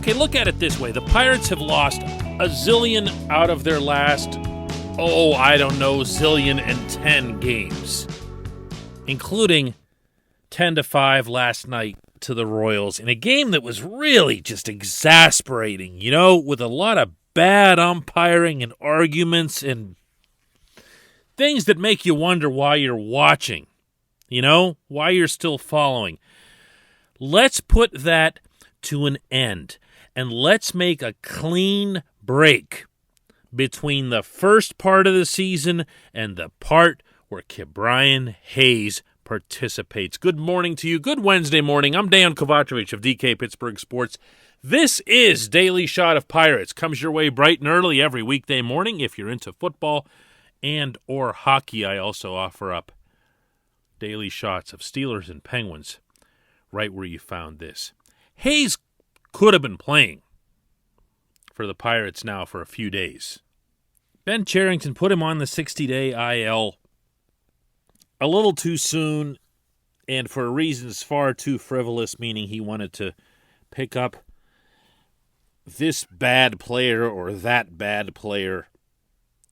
Okay, look at it this way. The Pirates have lost a zillion out of their last, zillion and 10 games, including 10-5 last night to the Royals in a game that was really just exasperating, with a lot of bad umpiring and arguments and things that make you wonder why you're watching, why you're still following. Let's put that to an end, and let's make a clean break between the first part of the season and the part where Ke'Bryan Hayes participates. Good morning to you. Good Wednesday morning. I'm Dan Kovacevic of DK Pittsburgh Sports. This is Daily Shot of Pirates. Comes your way bright and early every weekday morning. If you're into football and or hockey, I also offer up daily shots of Steelers and Penguins right where you found this. Hayes could have been playing for the Pirates now for a few days. Ben Cherington put him on the 60-day IL a little too soon and for reasons far too frivolous, meaning he wanted to pick up this bad player or that bad player.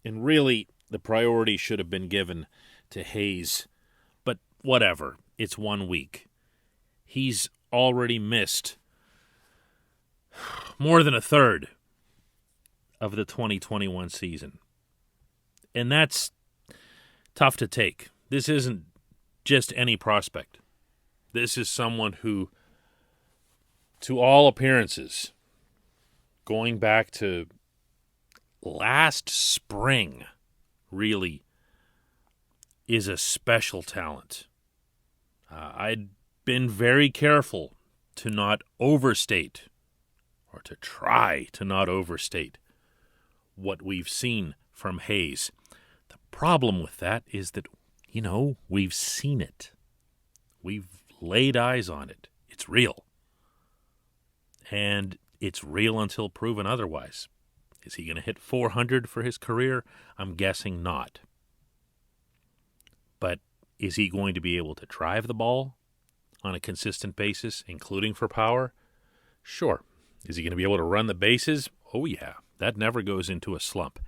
And really, the priority should have been given to Hayes. But whatever, it's 1 week. He's already missed more than a third of the 2021 season. And that's tough to take. This isn't just any prospect. This is someone who, to all appearances, going back to last spring, really is a special talent. I'd been very careful to not overstate, or to try to not overstate, what we've seen from Hayes. The problem with that is that, we've seen it. We've laid eyes on it. It's real. And it's real until proven otherwise. Is he going to hit 400 for his career? I'm guessing not. But is he going to be able to drive the ball on a consistent basis, including for power? Sure. Is he going to be able to run the bases? Oh, yeah. That never goes into a slump.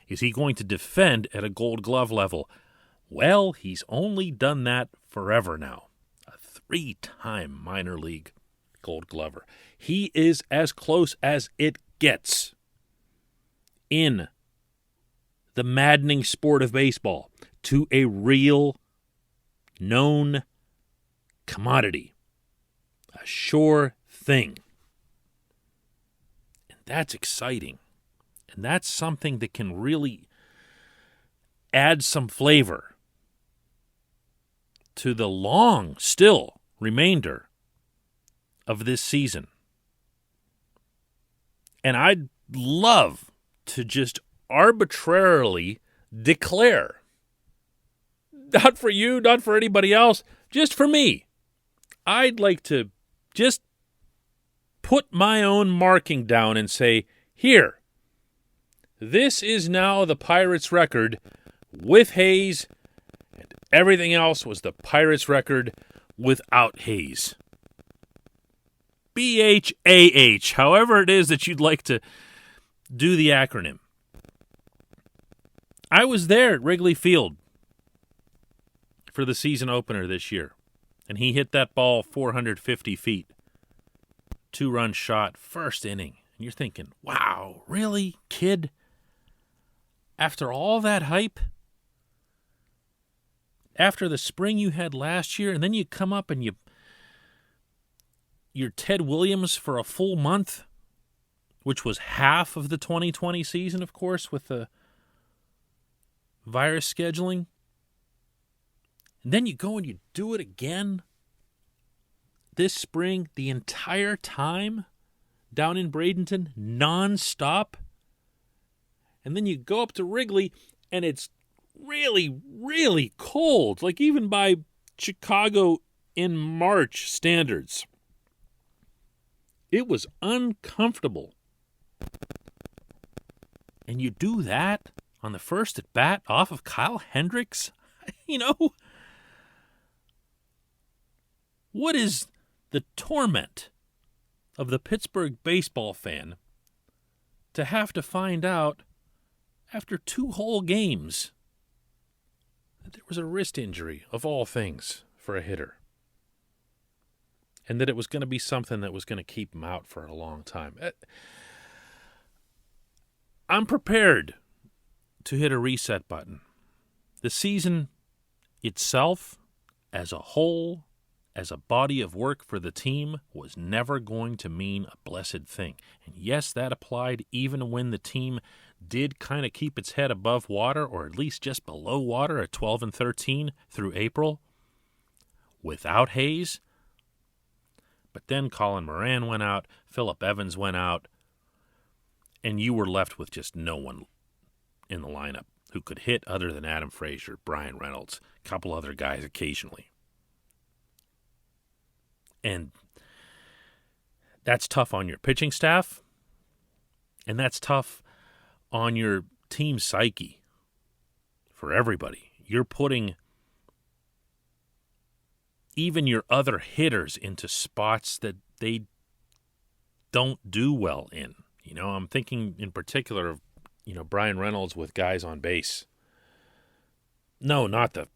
Is he going to defend at a Gold Glove level? Well, he's only done that forever now. A 3-time minor league Gold Glover. He is as close as it gets in the maddening sport of baseball to a real, known commodity. A sure thing. And that's exciting. And that's something that can really add some flavor to the long, still, remainder of this season. And I'd love to just arbitrarily declare, not for you, not for anybody else, just for me, I'd like to just put my own marking down and say, here, this is now the Pirates' record with Hayes, and everything else was the Pirates' record without Hayes. BHAH, however it is that you'd like to do the acronym. I was there at Wrigley Field for the season opener this year, and he hit that ball 450 feet. 2-run shot, first inning. And you're thinking, wow, really, kid? After all that hype? After the spring you had last year, and then you come up and you're Ted Williams for a full month, which was half of the 2020 season, of course, with the virus scheduling. And then you go and you do it again this spring, the entire time down in Bradenton, nonstop. And then you go up to Wrigley, and it's really, really cold, like even by Chicago in March standards. It was uncomfortable. And you do that on the first at bat off of Kyle Hendricks? What is the torment of the Pittsburgh baseball fan to have to find out after 2 whole games that there was a wrist injury, of all things, for a hitter. And that it was going to be something that was going to keep him out for a long time. I'm prepared to hit a reset button. The season itself, as a whole, as a body of work for the team, was never going to mean a blessed thing. And yes, that applied even when the team did kind of keep its head above water, or at least just below water at 12-13 through April, without Hayes. But then Colin Moran went out, Phillip Evans went out, and you were left with just no one in the lineup who could hit other than Adam Frazier, Brian Reynolds, a couple other guys occasionally. And that's tough on your pitching staff, and that's tough on your team psyche for everybody. You're putting even your other hitters into spots that they don't do well in. You know, I'm thinking in particular of, Brian Reynolds with guys on base. No, not the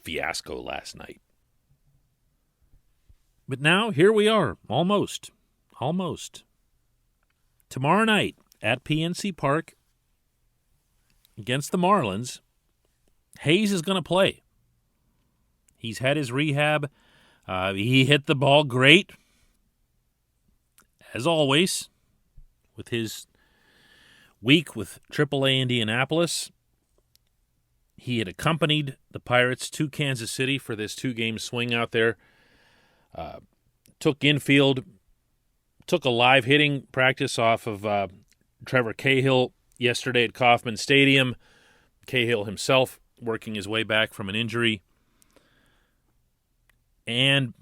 fiasco last night. But now, here we are, almost. Tomorrow night at PNC Park against the Marlins, Hayes is going to play. He's had his rehab. He hit the ball great, as always, with his week with AAA Indianapolis. He had accompanied the Pirates to Kansas City for this 2-game swing out there. Took infield, took a live hitting practice off of Trevor Cahill yesterday at Kauffman Stadium. Cahill himself working his way back from an injury. And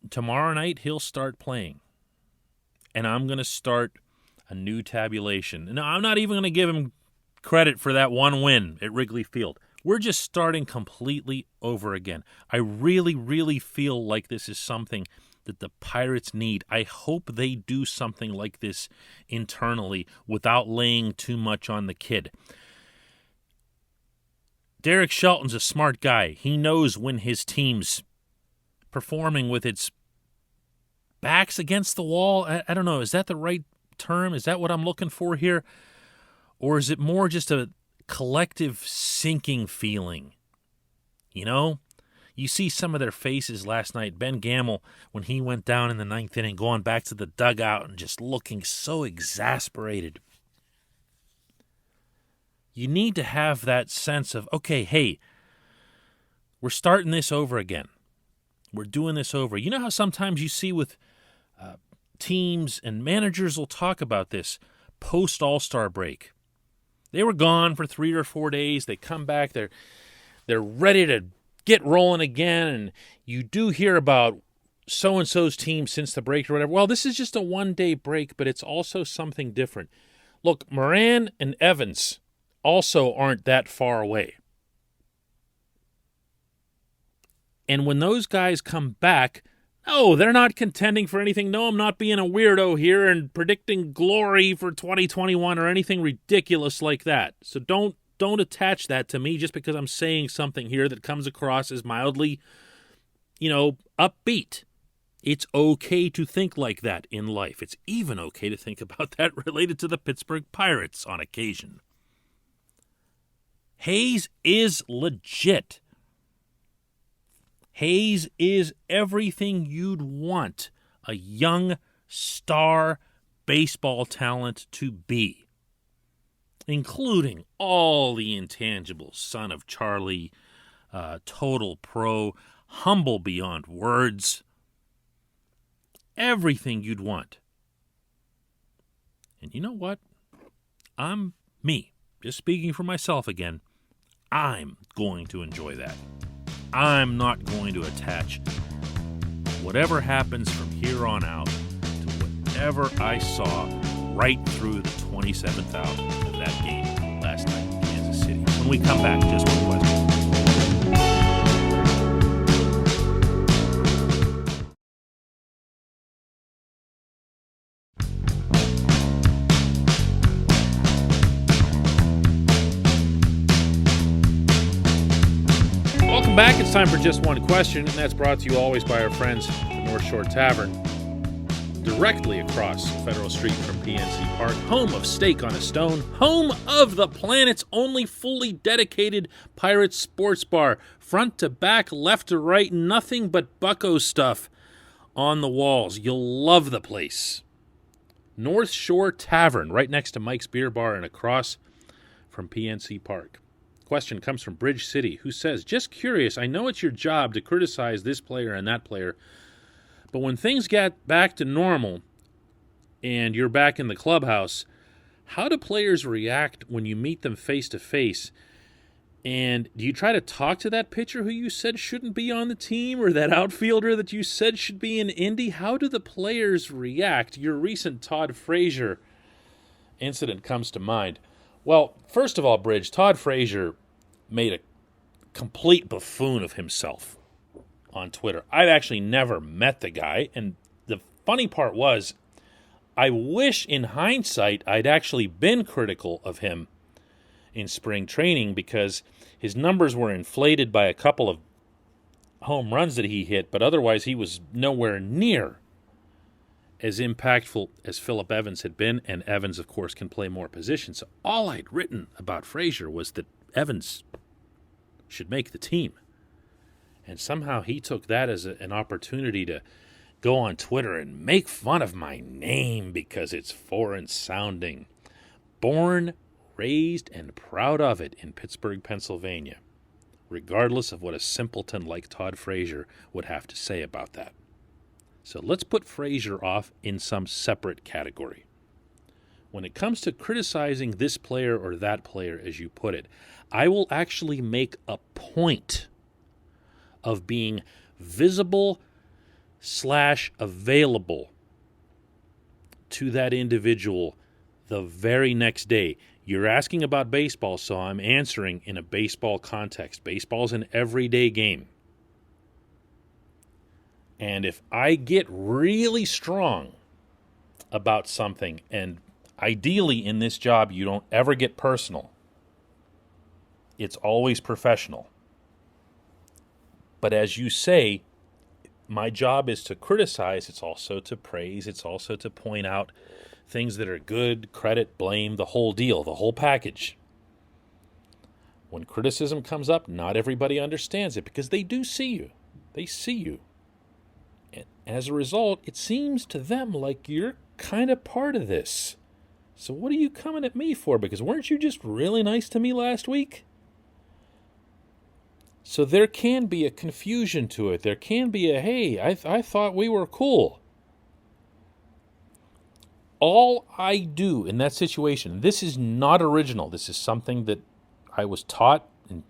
tomorrow night he'll start playing. And I'm going to start a new tabulation. And I'm not even going to give him credit for that one win at Wrigley Field. We're just starting completely over again. I really, really feel like this is something that the Pirates need. I hope they do something like this internally without laying too much on the kid. Derek Shelton's a smart guy. He knows when his team's performing with its backs against the wall. I don't know. Is that the right term? Is that what I'm looking for here? Or is it more just a collective sinking feeling? You see some of their faces last night. Ben Gamble, when he went down in the 9th inning, going back to the dugout and just looking so exasperated. You need to have that sense of, okay, hey, we're starting this over again. We're doing this over. You know how sometimes you see with teams and managers will talk about this post-All-Star break. They were gone for 3 or 4 days. They come back. They're ready to get rolling again. And you do hear about so-and-so's team since the break or whatever. Well, this is just a 1-day break, but it's also something different. Look, Moran and Evans also aren't that far away. And when those guys come back, no, they're not contending for anything. No, I'm not being a weirdo here and predicting glory for 2021 or anything ridiculous like that. So don't attach that to me just because I'm saying something here that comes across as mildly, upbeat. It's okay to think like that in life. It's even okay to think about that related to the Pittsburgh Pirates on occasion. Hayes is legit. Hayes is everything you'd want a young star baseball talent to be, including all the intangibles. Son of Charlie, total pro, humble beyond words. Everything you'd want. And you know what? I'm me. Just speaking for myself again. I'm going to enjoy that. I'm not going to attach whatever happens from here on out to whatever I saw right through the 27th out of that game last night in Kansas City. When we come back, just one question. Welcome back. It's time for Just One Question, and that's brought to you always by our friends at the North Shore Tavern, directly across Federal Street from PNC Park, home of Steak on a Stone, home of the planet's only fully dedicated pirate sports bar, front to back, left to right, nothing but bucko stuff on the walls. You'll love the place. North Shore Tavern, right next to Mike's Beer Bar and across from PNC Park. Question comes from Bridge City, who says, just curious, I know it's your job to criticize this player and that player, but when things get back to normal and you're back in the clubhouse, how do players react when you meet them face to face? And do you try to talk to that pitcher who you said shouldn't be on the team, or that outfielder that you said should be in Indy? How do the players react? Your recent Todd Frazier incident comes to mind. Well, first of all, Bridge, Todd Frazier made a complete buffoon of himself on Twitter. I've actually never met the guy, and the funny part was, I wish in hindsight I'd actually been critical of him in spring training, because his numbers were inflated by a couple of home runs that he hit, but otherwise he was nowhere near as impactful as Phillip Evans had been, and Evans, of course, can play more positions. So all I'd written about Frazier was that Evans should make the team. And somehow he took that as an opportunity to go on Twitter and make fun of my name because it's foreign sounding. Born, raised, and proud of it in Pittsburgh, Pennsylvania, regardless of what a simpleton like Todd Frazier would have to say about that. So let's put Frazier off in some separate category. When it comes to criticizing this player or that player, as you put it, I will actually make a point of being visible/available to that individual the very next day. You're asking about baseball, so I'm answering in a baseball context. Baseball's an everyday game. And if I get really strong about something, and ideally in this job you don't ever get personal, it's always professional. But as you say, my job is to criticize, it's also to praise, it's also to point out things that are good, credit, blame, the whole deal, the whole package. When criticism comes up, not everybody understands it because they do see you. They see you. And as a result, it seems to them like you're kind of part of this. So what are you coming at me for? Because weren't you just really nice to me last week? So there can be a confusion to it. There can be a, hey, I thought we were cool. All I do in that situation, this is not original. This is something that I was taught and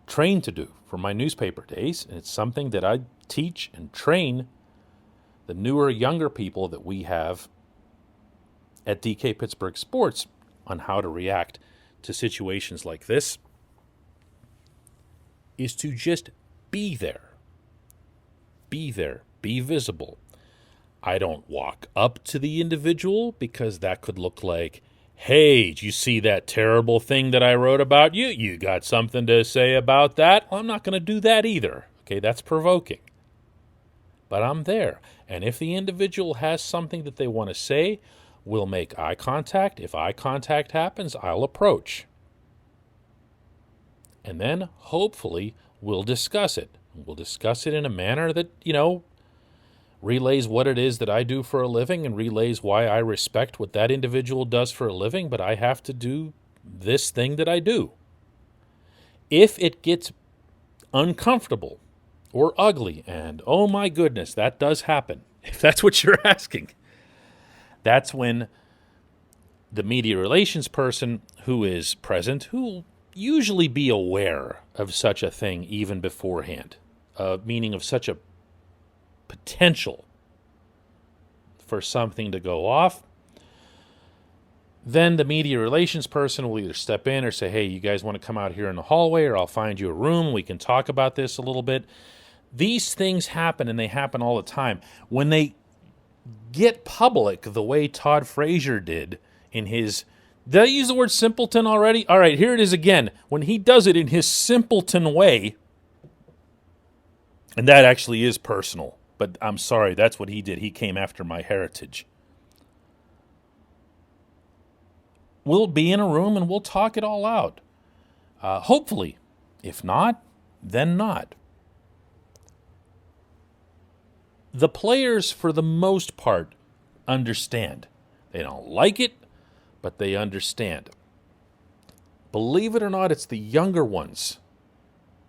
trained to do from my newspaper days, and it's something that I teach and train the newer, younger people that we have at DK Pittsburgh Sports on how to react to situations like this, is to just be there. Be there. Be visible. I don't walk up to the individual because that could look like, hey, did you see that terrible thing that I wrote about you? You got something to say about that? Well, I'm not going to do that either. Okay, that's provoking. But I'm there. And if the individual has something that they want to say, we'll make eye contact. If eye contact happens, I'll approach. And then, hopefully, we'll discuss it. We'll discuss it in a manner that, relays what it is that I do for a living and relays why I respect what that individual does for a living, but I have to do this thing that I do. If it gets uncomfortable or ugly, and oh my goodness, that does happen, if that's what you're asking, that's when the media relations person who is present, who will usually be aware of such a thing even beforehand, meaning of such a potential for something to go off, then the media relations person will either step in or say, hey, you guys want to come out here in the hallway, or I'll find you a room, we can talk about this a little bit. These things happen, and they happen all the time. When they get public the way Todd Frazier did in his, did I use the word simpleton already? All right, here it is again. When he does it in his simpleton way, And that actually is personal. But I'm sorry, that's what he did. He came after my heritage. We'll be in a room and we'll talk it all out. Hopefully. If not, then not. The players, for the most part, understand. They don't like it, but they understand. Believe it or not, it's the younger ones,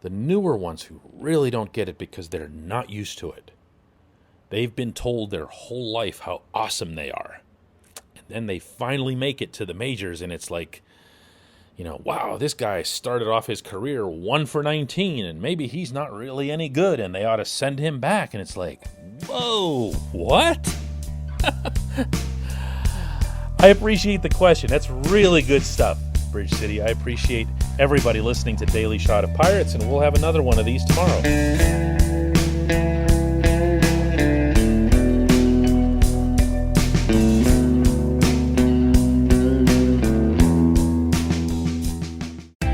the newer ones who really don't get it because they're not used to it. They've been told their whole life how awesome they are. And then they finally make it to the majors, and it's like, wow, this guy started off his career 1 for 19, and maybe he's not really any good, and they ought to send him back. And it's like, whoa, what? I appreciate the question. That's really good stuff, Bridge City. I appreciate everybody listening to Daily Shot of Pirates, and we'll have another one of these tomorrow.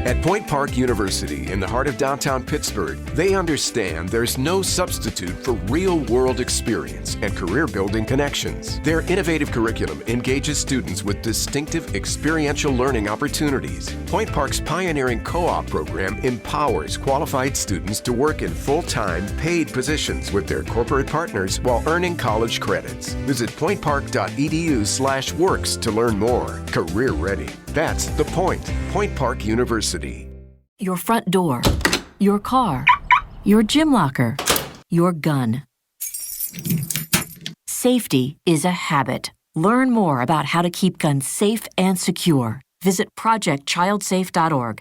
At Point Park University, in the heart of downtown Pittsburgh, they understand there's no substitute for real-world experience and career-building connections. Their innovative curriculum engages students with distinctive experiential learning opportunities. Point Park's pioneering co-op program empowers qualified students to work in full-time, paid positions with their corporate partners while earning college credits. Visit pointpark.edu/works to learn more. Career ready. That's the point. Point Park University. Your front door, your car, your gym locker, your gun. Safety is a habit. Learn more about how to keep guns safe and secure. Visit projectchildsafe.org.